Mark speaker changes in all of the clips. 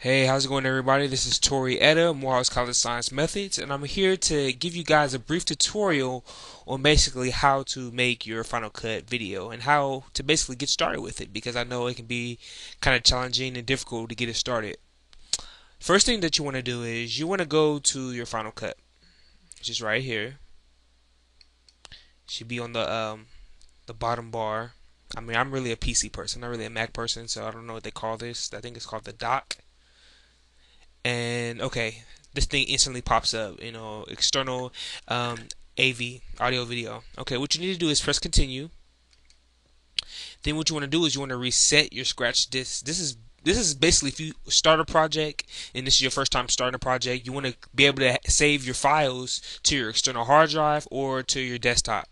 Speaker 1: Hey, how's it going, everybody? This is Tori Eda, Morehouse College Science Methods, and I'm here to give you guys a brief tutorial on basically how to make your Final Cut video and how to basically get started with it, because I know it can be kind of challenging and difficult to get it started. First thing that you want to do is you want to go to your Final Cut, which is right here. Should be on the bottom bar. I mean, I'm really a PC person, not really a Mac person, so I don't know what they call this. I think it's called the dock. And okay, this thing instantly pops up, external AV, audio video. Okay, what you need to do is press continue. Then what you want to do is you want to reset your scratch disk. This is basically if you start a project and this is your first time starting a project, you want to be able to save your files to your external hard drive or to your desktop.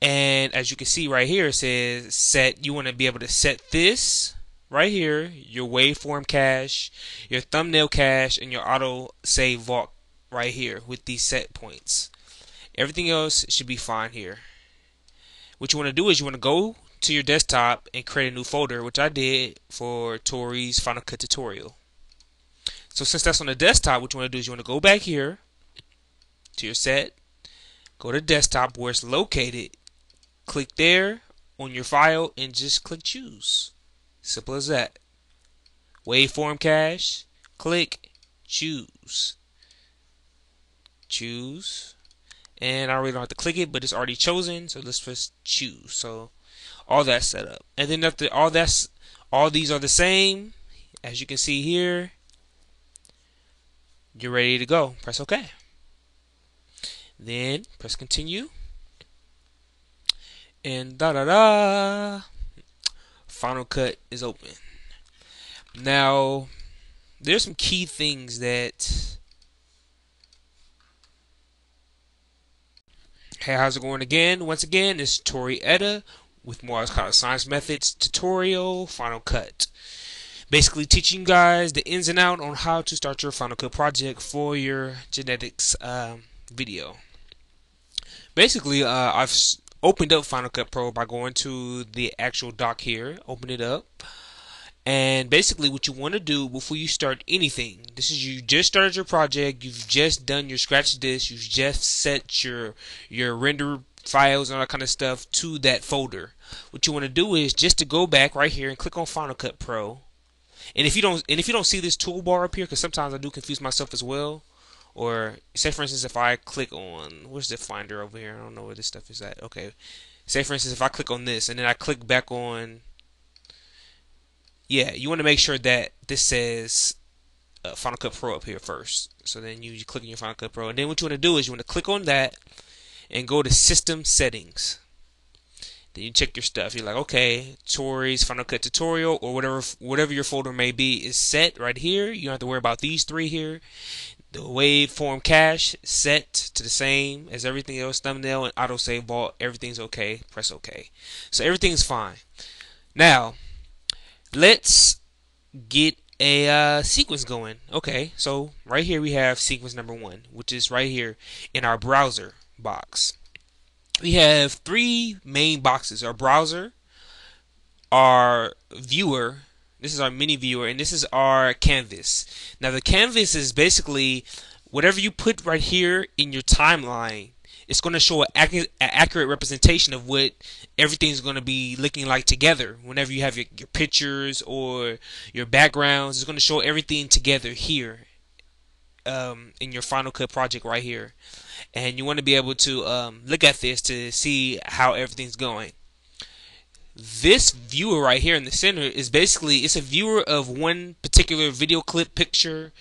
Speaker 1: And as you can see right here, it says set. You want to be able to set this right here, your waveform cache, your thumbnail cache, and your auto save vault right here with these set points. Everything else should be fine here. What you want to do is you want to go to your desktop and create a new folder, which I did for Tori's Final Cut tutorial. So since that's on the desktop, what you want to do is you want to go back here to your set, go to desktop where it's located, click there on your file, and just click choose. Simple as that. Waveform cache, click, choose. Choose. And I really don't have to click it, but it's already chosen, so let's just choose. So all that's set up. And then after all these are the same, as you can see here, you're ready to go. Press OK. Then press continue. And Final Cut is open. Now, there's some key things that. Hey, how's it going again? Once again, it's Tori Eda with Morehouse College Science Methods tutorial Final Cut. Basically, teaching you guys the ins and outs on how to start your Final Cut project for your genetics video. Basically, I've opened up Final Cut Pro by going to the actual dock here, open it up, and basically what you want to do before you start anything, this is you just started your project, you've just done your scratch disk, you've just set your render files and all that kind of stuff to that folder. What you want to do is just to go back right here and click on Final Cut Pro. And if you don't see this toolbar up here, because sometimes I do confuse myself as well. Or say for instance if I click on, where's the finder over here? I don't know where this stuff is at. Okay, say for instance if I click on this and then I click back on, yeah, you want to make sure that this says Final Cut Pro up here first. So then you click on your Final Cut Pro, and then what you want to do is you want to click on that and go to System Settings. Then you check your stuff. You're like, okay, Tori's Final Cut tutorial or whatever your folder may be is set right here. You don't have to worry about these three here. The waveform cache set to the same as everything else. Thumbnail and auto save vault, everything's okay. Press OK. So everything's fine. Now let's get a sequence going. Okay, so right here we have sequence number 1, which is right here in our browser box. We have 3 main boxes: our browser, our viewer, this is our mini viewer, and this is our canvas. Now the canvas is basically whatever you put right here in your timeline. It's going to show an accurate representation of what everything's going to be looking like together. Whenever you have your pictures or your backgrounds, it's going to show everything together here in your Final Cut project right here. And you want to be able to look at this to see how everything's going. This viewer right here in the center is basically, it's a viewer of one particular video clip picture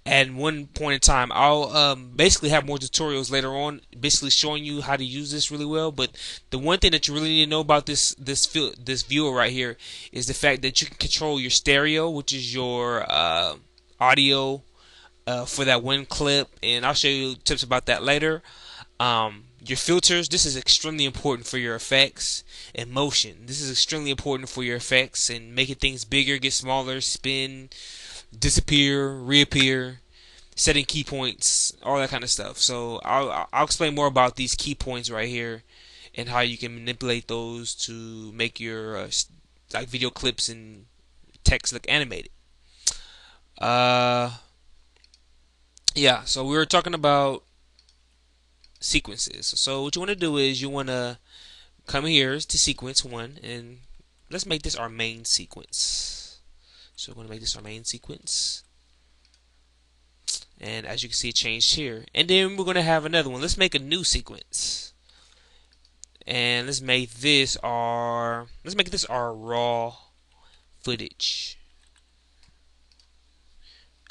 Speaker 1: at one point in time. I'll basically have more tutorials later on basically showing you how to use this really well, but the one thing that you really need to know about this viewer right here is the fact that you can control your stereo, which is your audio for that one clip, and I'll show you tips about that later. Your filters, this is extremely important for your effects, and motion. This is extremely important for your effects and making things bigger, get smaller, spin, disappear, reappear, setting key points, all that kind of stuff. So I'll explain more about these key points right here and how you can manipulate those to make your like video clips and text look animated. Uh, yeah. So we were talking about sequences. So what you want to do is you want to come here to sequence one, and let's make this our main sequence. So we're going to make this our main sequence. And as you can see, it changed here. And then we're going to have another one. Let's make a new sequence. And let's make this our raw footage.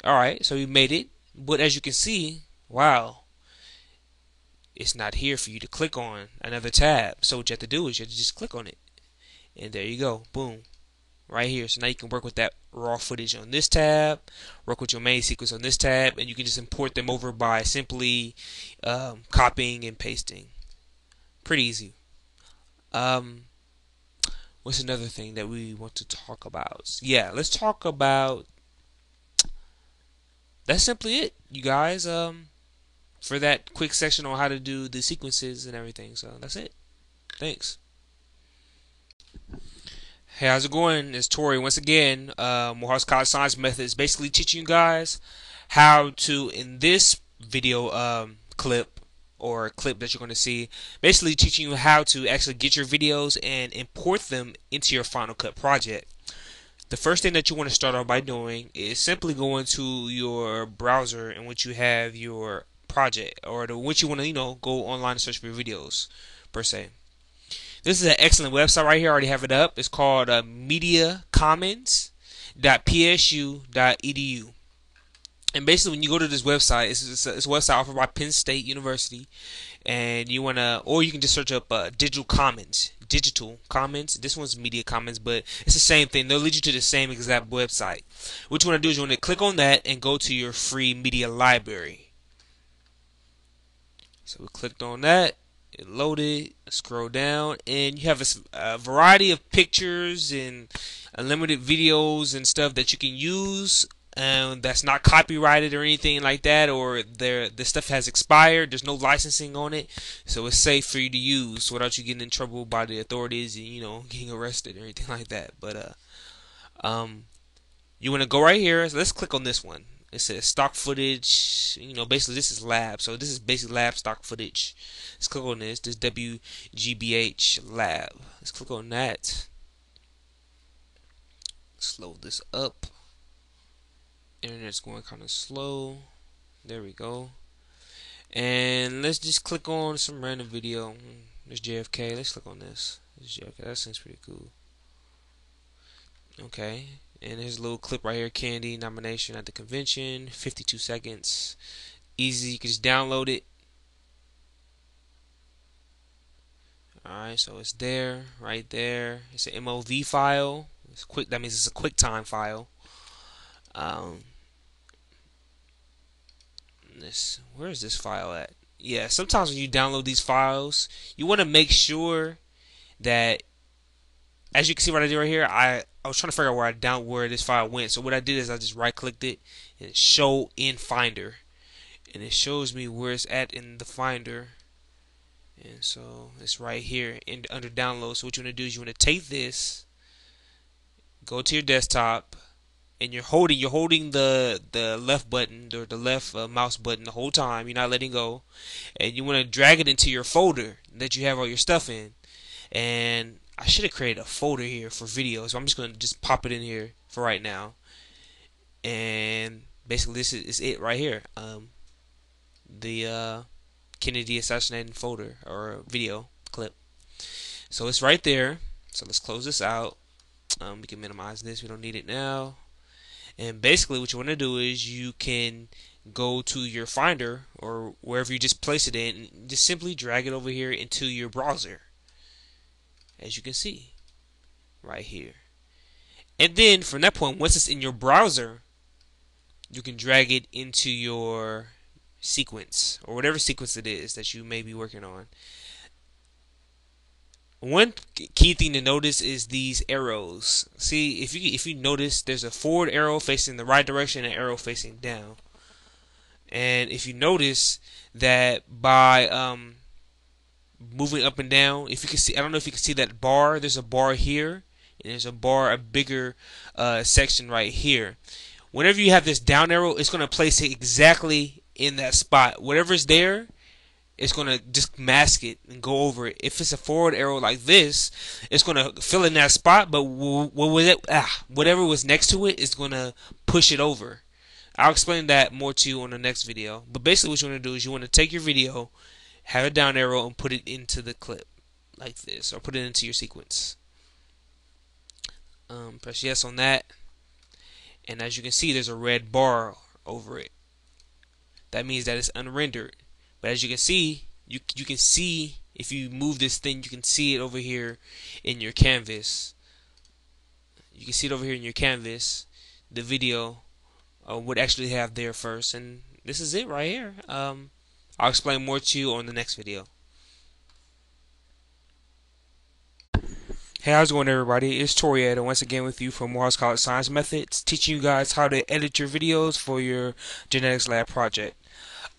Speaker 1: Alright, so we made it. But as you can see, wow, it's not here for you to click on another tab. So what you have to do is you have to just click on it. And there you go. Boom. Right here. So now you can work with that raw footage on this tab, work with your main sequence on this tab, and you can just import them over by simply copying and pasting. Pretty easy. What's another thing that we want to talk about? Yeah, let's talk about. That's simply it, you guys. For that quick section on how to do the sequences and everything. So that's it. Thanks. Hey, how's it going? It's Tori once again. Morehouse College Science Method is basically teaching you guys how to, in this video clip or clip that you're going to see, basically teaching you how to actually get your videos and import them into your Final Cut project. The first thing that you want to start off by doing is simply going to your browser in which you have your project, or to which you want to, go online and search for your videos per se. This is an excellent website right here. I already have it up. It's called mediacommons.psu.edu. And basically, when you go to this website, it's a website offered by Penn State University, and you wanna, or you can just search up Digital Commons. This one's Media Commons, but it's the same thing. They'll lead you to the same exact website. What you want to do is you want to click on that and go to your free media library. So we clicked on that. It loaded. Scroll down, and you have a variety of pictures and unlimited videos and stuff that you can use. That's not copyrighted or anything like that, or the stuff has expired. There's no licensing on it, so it's safe for you to use without you getting in trouble by the authorities and getting arrested or anything like that. But you want to go right here. So let's click on this one. It says stock footage. Basically this is lab, so this is basically lab stock footage. Let's click on this. This WGBH lab. Let's click on that. Slow this up. Internet's going kind of slow. There we go. And let's just click on some random video. There's JFK. Let's click on this. This is JFK. That seems pretty cool. Okay. And there's a little clip right here. Candy nomination at the convention. 52 seconds. Easy. You can just download it. Alright, so it's there. Right there. It's an MOV file. It's quick. That means it's a QuickTime file. Where is this file at? Yeah, sometimes when you download these files, you want to make sure that, as you can see what I did right here, I was trying to figure out where this file went. So what I did is I just right clicked it and show in Finder, and it shows me where it's at in the Finder. And so it's right here under download. So what you want to do is you want to take this, go to your desktop, and you're holding the left button or the left mouse button the whole time. You're not letting go, and you want to drag it into your folder that you have all your stuff in. And I should have created a folder here for videos, so I'm just going to just pop it in here for right now. And basically this is it right here. The Kennedy assassination folder or video clip. So it's right there. So let's close this out. We can minimize this. We don't need it now. And basically what you want to do is you can go to your Finder or wherever you just place it in and just simply drag it over here into your browser, as you can see right here. And then from that point, once it's in your browser, you can drag it into your sequence or whatever sequence it is that you may be working on. One key thing to notice is these arrows. See, if you notice, there's a forward arrow facing the right direction and an arrow facing down. And if you notice that by moving up and down, if you can see, I don't know if you can see that bar. There's a bar here. and there's a bigger section right here. Whenever you have this down arrow, it's going to place it exactly in that spot. Whatever's there, it's going to just mask it and go over it. If it's a forward arrow like this, it's going to fill in that spot, but whatever was next to it is going to push it over. I'll explain that more to you on the next video. But basically what you want to do is you want to take your video, have a down arrow, and put it into the clip like this, or put it into your sequence. Press yes on that, and as you can see, there's a red bar over it. That means that it's unrendered. But as you can see, you can see, if you move this thing, you can see it over here in your canvas. You can see it over here in your canvas. The video would actually have there first, and this is it right here. I'll explain more to you on the next video. Hey, how's it going, everybody? It's Tori Eda once again with you from Morehouse College Science Methods, teaching you guys how to edit your videos for your genetics lab project.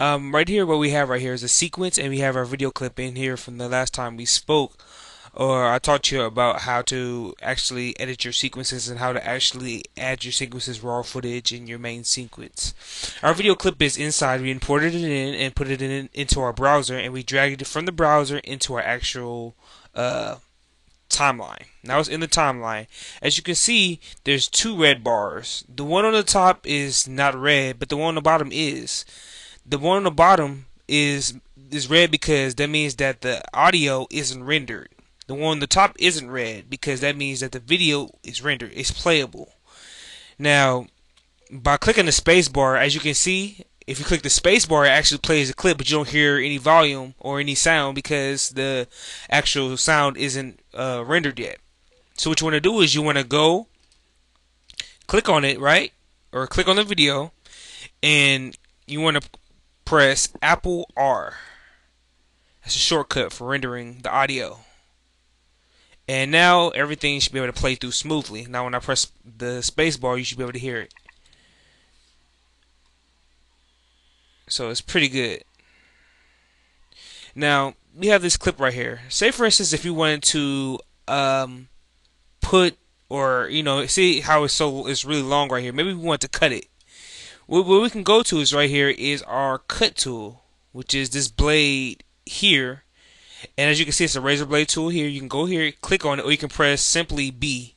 Speaker 1: Right here, what we have right here is a sequence, and we have our video clip in here from the last time we spoke, or I taught you about how to actually edit your sequences and how to actually add your sequences raw footage in your main sequence. Our video clip is inside. We imported it in and put it into our browser, and we dragged it from the browser into our actual timeline. Now it's in the timeline. As you can see, there's two red bars. The one on the top is not red, but the one on the bottom is. The one on the bottom is red because that means that the audio isn't rendered. The one on the top isn't red because that means that the video is rendered. It's playable. Now, by clicking the space bar, as you can see, if you click the space bar, it actually plays the clip, but you don't hear any volume or any sound because the actual sound isn't rendered yet. So what you want to do is you want to go click on it, right? Or click on the video, and you want to press Apple R. That's a shortcut for rendering the audio. And now everything should be able to play through smoothly. Now when I press the space bar, you should be able to hear it. So it's pretty good. Now we have this clip right here. Say for instance, if you wanted to put, or see how it's really long right here. Maybe we want to cut it. What we can go to is right here is our cut tool, which is this blade here. And as you can see, it's a razor blade tool here. You can go here, click on it, or you can press simply B.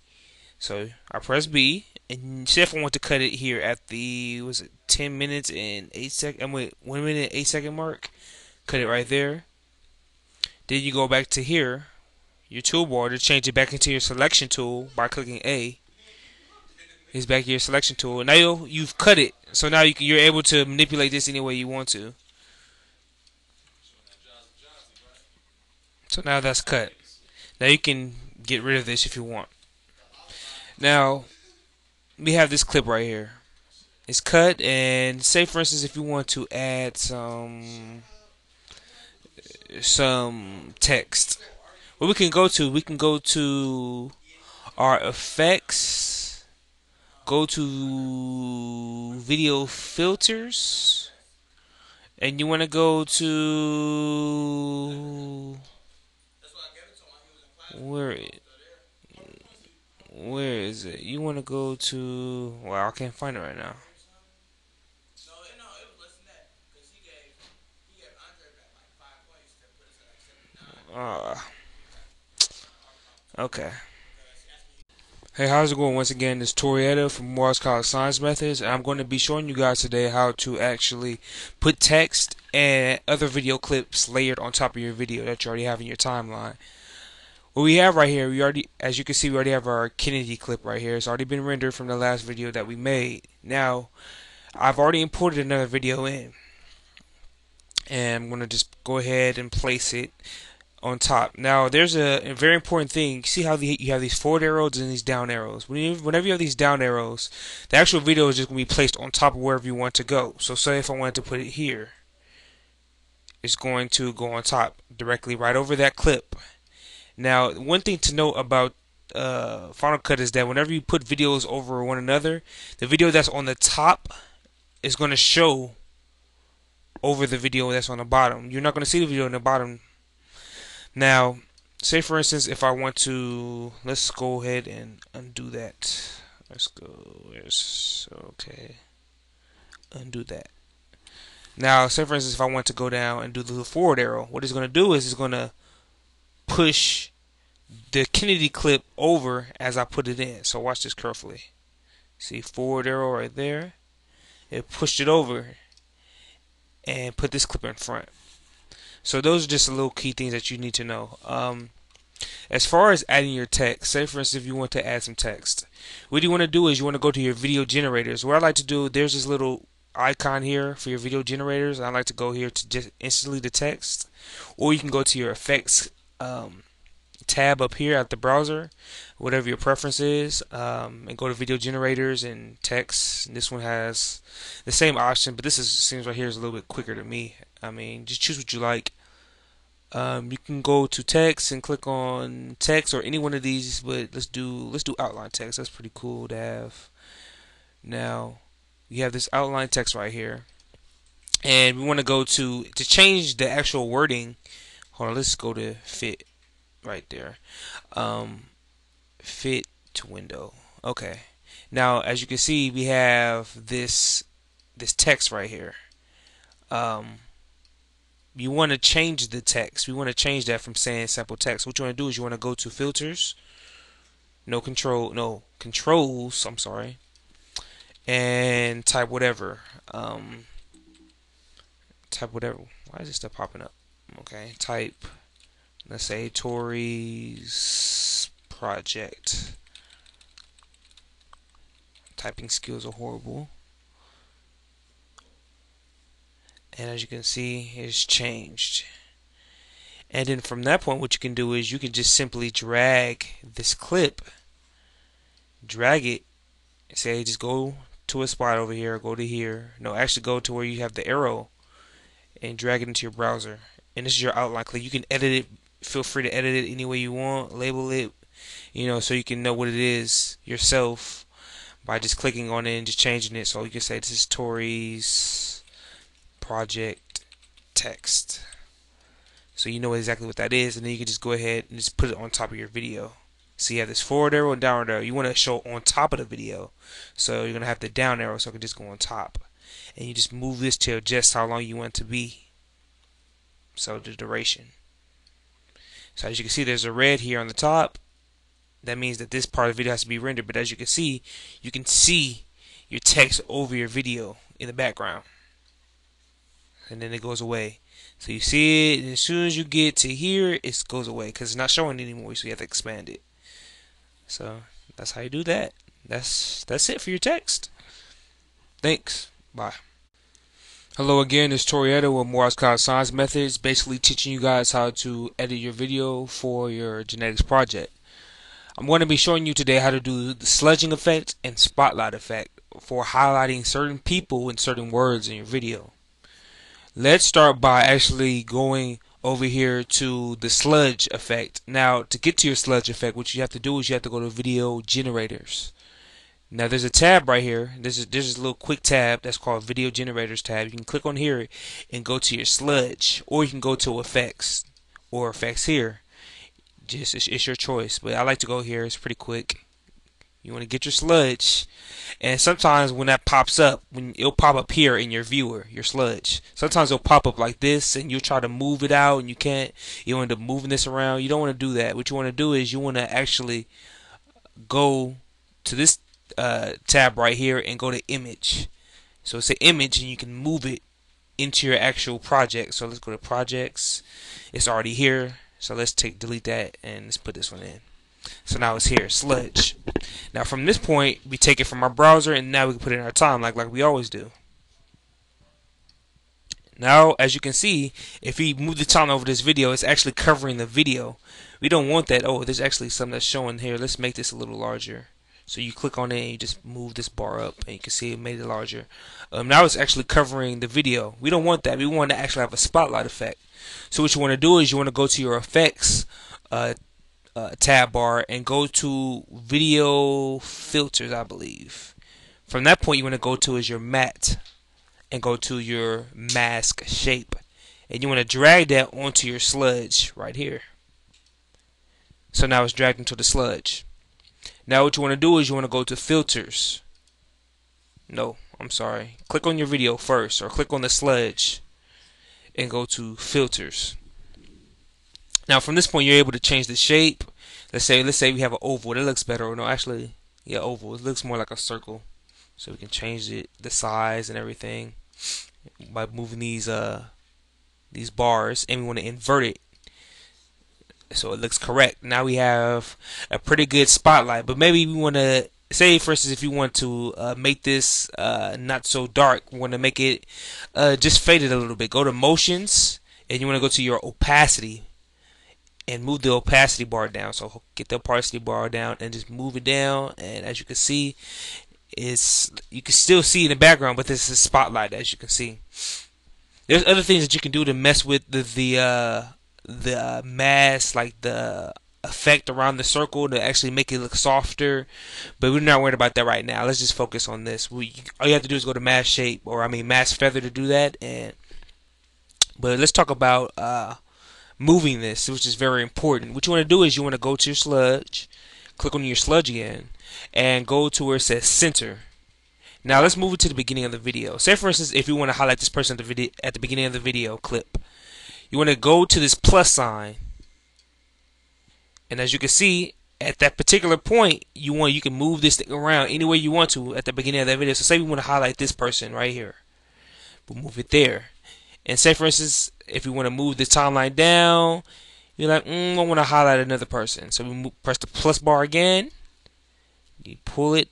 Speaker 1: So I press B, and say if I want to cut it here at the 10 minutes and 8 second. 1 minute 8 second mark. Cut it right there. Then you go back to here, your toolbar, to change it back into your selection tool by clicking A. It's back to your selection tool. And now you've cut it. So now you're able to manipulate this any way you want to. So now that's cut. Now you can get rid of this if you want. Now we have this clip right here. It's cut, and say for instance if you want to add some text, what we can go to our effects, go to video filters, and you want to go to where is it? You want to go to, well, I can't find it right now. Okay. Hey, how's it going? Once again, it's Tori Eda from Morehouse College Science Methods, and I'm going to be showing you guys today how to actually put text and other video clips layered on top of your video that you already have in your timeline. What we have right here, as you can see, we already have our Kennedy clip right here. It's already been rendered from the last video that we made. Now, I've already imported another video in, and I'm going to just go ahead and place it on top. Now there's a very important thing. You see how you have these forward arrows and these down arrows. Whenever you have these down arrows, the actual video is just going to be placed on top of wherever you want to go. So say if I wanted to put it here, it's going to go on top directly right over that clip. Now one thing to note about Final Cut is that whenever you put videos over one another, the video that's on the top is going to show over the video that's on the bottom. You're not going to see the video on the bottom. Now, say for instance, if I want to, let's go ahead and undo that. Let's go. Okay. Undo that. Now, say for instance, if I want to go down and do the little forward arrow, what it's going to do is it's going to push the Kennedy clip over as I put it in. So watch this carefully. See, forward arrow right there. It pushed it over and put this clip in front. So those are just a little key things that you need to know. As far as adding your text, say for instance if you want to add some text, what you want to do is you want to go to your video generators. What I like to do, there's this little icon here for your video generators. I like to go here to just instantly the text, or you can go to your effects tab up here at the browser, whatever your preference is, and go to video generators and text. And this one has the same option, but seems right here is a little bit quicker to me. I mean, just choose what you like. You can go to text and click on text or any one of these, but let's do outline text. That's pretty cool to have. Now you have this outline text right here, and we want to go to change the actual wording. Hold on, let's go to fit right there. Fit to window. Okay. Now as you can see, we have this text right here. You want to change the text. We want to change that from saying simple text. What you want to do is you want to go to filters, controls, I'm sorry, and type whatever. Type whatever. Why is this stuff popping up? Okay, type, let's say Tori's project. Typing skills are horrible. And as you can see, it's changed. And then from that point, what you can do is you can just simply drag this clip, drag it, and say just go to a spot over here, go to here. No, actually go to where you have the arrow and drag it into your browser. And this is your outline clip. You can edit it. Feel free to edit it any way you want. Label it, so you can know what it is yourself by just clicking on it and just changing it. So you can say this is Tori's project text, so you know exactly what that is, and then you can just go ahead and just put it on top of your video. So you have this forward arrow and down arrow. You want to show on top of the video, so you're gonna have the down arrow so it can just go on top, and you just move this to adjust how long you want it to be, so the duration. So as you can see, there's a red here on the top. That means that this part of the video has to be rendered, but as you can see your text over your video in the background. And then it goes away. So you see it, and as soon as you get to here, it goes away because it's not showing anymore. So you have to expand it. So that's how you do that. That's it for your text. Thanks. Bye. Hello again. It's Tori Eda with Morehouse College Science Methods, basically teaching you guys how to edit your video for your genetics project. I'm going to be showing you today how to do the sludging effect and spotlight effect for highlighting certain people and certain words in your video. Let's start by actually going over here to the sludge effect. Now, to get to your sludge effect, what you have to do is you have to go to video generators. Now, there's a tab right here. There's a little quick tab that's called video generators tab. You can click on here and go to your sludge, or you can go to effects or effects here. Just it's your choice, but I like to go here. It's pretty quick. You want to get your sludge, and sometimes when that pops up, it'll pop up here in your viewer, your sludge. Sometimes it'll pop up like this, and you'll try to move it out, and you can't. You end up moving this around. You don't want to do that. What you want to do is you want to actually go to this tab right here and go to image. So it's an image, and you can move it into your actual project. So let's go to projects. It's already here. So let's delete that, and let's put this one in. So now it's here, sludge. Now from this point, we take it from our browser, and now we can put it in our timeline like we always do. Now, as you can see, if we move the timeline over this video, it's actually covering the video. We don't want that. Oh, there's actually something that's showing here. Let's make this a little larger. So you click on it, and you just move this bar up, and you can see it made it larger. Now it's actually covering the video. We don't want that. We want to actually have a spotlight effect. So what you want to do is you want to go to your effects tab bar and go to video filters, I believe. From that point, you want to go to is your matte and go to your mask shape, and you want to drag that onto your sludge right here. So now it's dragged into the sludge. Now what you want to do is you want to go to filters. No, I'm sorry. Click on your video first, or click on the sludge and go to filters. Now from this point you're able to change the shape. Let's say we have an oval. That looks better. Or no, actually, yeah, oval. It looks more like a circle. So we can change it, the size and everything, by moving these bars, and we want to invert it so it looks correct. Now we have a pretty good spotlight. But maybe we want to say, for instance, if you want to make this not so dark, we want to make it just faded a little bit. Go to motions, and you want to go to your opacity and move the opacity bar down. So get the opacity bar down and just move it down, and as you can see, you can still see in the background, but this is a spotlight, as you can see. There's other things that you can do to mess with the mask, like the effect around the circle, to actually make it look softer, but we're not worried about that right now. Let's just focus on this. All you have to do is go to mask shape, or mask feather, to do that. But let's talk about moving this, which is very important. What you want to do is you want to go to your sludge, click on your sludge again, and go to where it says center. Now let's move it to the beginning of the video. Say for instance, if you want to highlight this person at the beginning of the video clip, you want to go to this plus sign, and as you can see, at that particular point, you can move this thing around any way you want to at the beginning of that video. So say we want to highlight this person right here, we'll move it there. And say for instance, if you want to move the timeline down, you're like, I want to highlight another person. So we press the plus bar again, you pull it,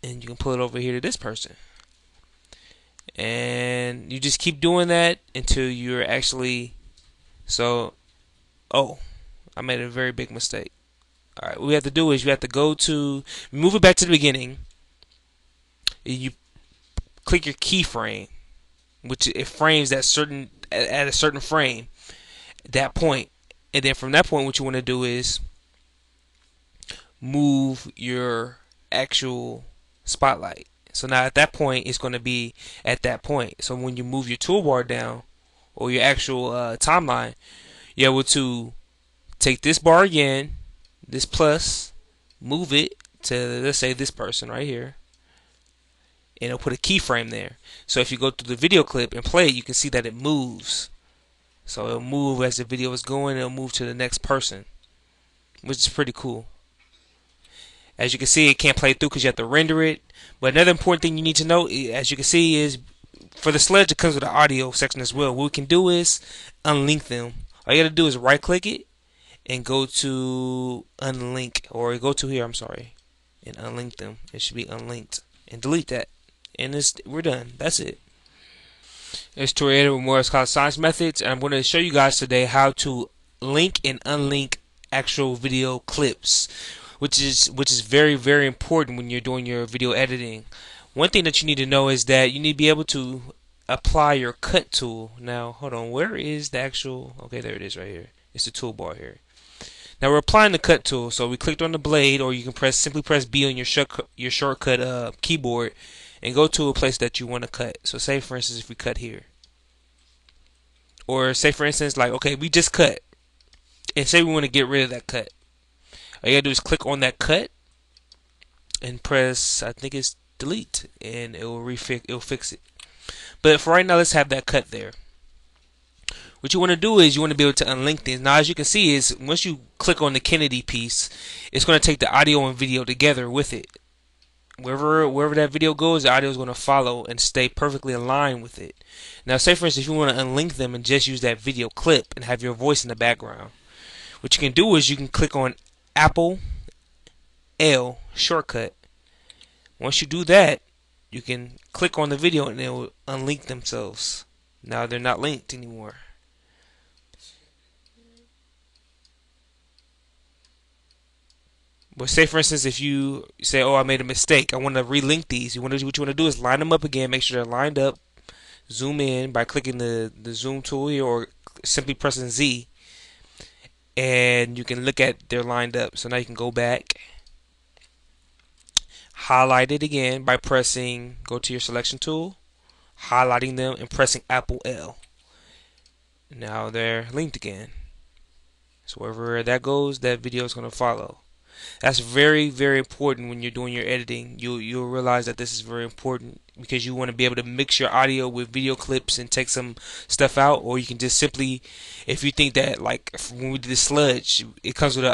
Speaker 1: and you can pull it over here to this person. And you just keep doing that until you're actually, I made a very big mistake. Alright, what we have to do is you have to move it back to the beginning. You click your keyframe, which it frames at a certain frame, that point. And then from that point, what you want to do is move your actual spotlight. So now at that point, it's going to be at that point. So when you move your toolbar down, or your actual timeline, you're able to take this bar again, this plus, move it to, let's say, this person right here, and it'll put a keyframe there. So if you go through the video clip and play it, you can see that it moves. So it'll move as the video is going, it'll move to the next person, which is pretty cool. As you can see, it can't play through because you have to render it. But another important thing you need to know, as you can see, is for the sludge, it comes with an audio section as well. What we can do is unlink them. All you gotta do is right click it and go to unlink, or go to here, I'm sorry, and unlink them. It should be unlinked, and delete that, and we're done. That's it. It's Tori Eda with Morehouse College Science Methods, and I'm going to show you guys today how to link and unlink actual video clips, which is very, very important when you're doing your video editing. One thing that you need to know is that you need to be able to apply your cut tool. Now hold on, where is the actual, okay, there it is right here. It's the toolbar here. Now we're applying the cut tool, so we clicked on the blade, or you can simply press B on your shortcut keyboard and go to a place that you want to cut. So say for instance, if we cut here, or say for instance, like, okay, we just cut, and say we want to get rid of that cut. All you gotta do is click on that cut and press, I think it's delete, and it'll fix it. But for right now, let's have that cut there. What you want to do is you want to be able to unlink things. Now, as you can see, is once you click on the Kennedy piece, it's going to take the audio and video together with it. Wherever that video goes, the audio is going to follow and stay perfectly aligned with it. Now, say for instance, if you want to unlink them and just use that video clip and have your voice in the background, what you can do is you can click on Apple L shortcut. Once you do that, you can click on the video and it will unlink themselves. Now they're not linked anymore. But say for instance, if you say, oh, I made a mistake, I want to relink these. What you want to do is line them up again, make sure they're lined up, zoom in by clicking the zoom tool here, or simply pressing Z, and you can look at they're lined up. So now you can go back, highlight it again by pressing, go to your selection tool, highlighting them and pressing Apple L. Now they're linked again. So wherever that goes, that video is going to follow. That's very, very important when you're doing your editing. You'll realize that this is very important because you want to be able to mix your audio with video clips and take some stuff out, or you can just simply, if you think that like when we did the sludge, it comes with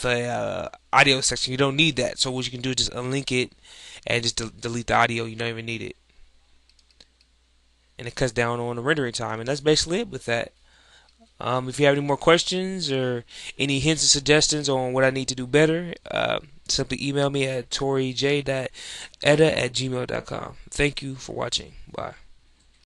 Speaker 1: a audio section. You don't need that. So what you can do is just unlink it and just delete the audio. You don't even need it, and it cuts down on the rendering time. And that's basically it with that. If you have any more questions or any hints and suggestions on what I need to do better, simply email me at torij.eda@gmail.com. Thank you for watching. Bye.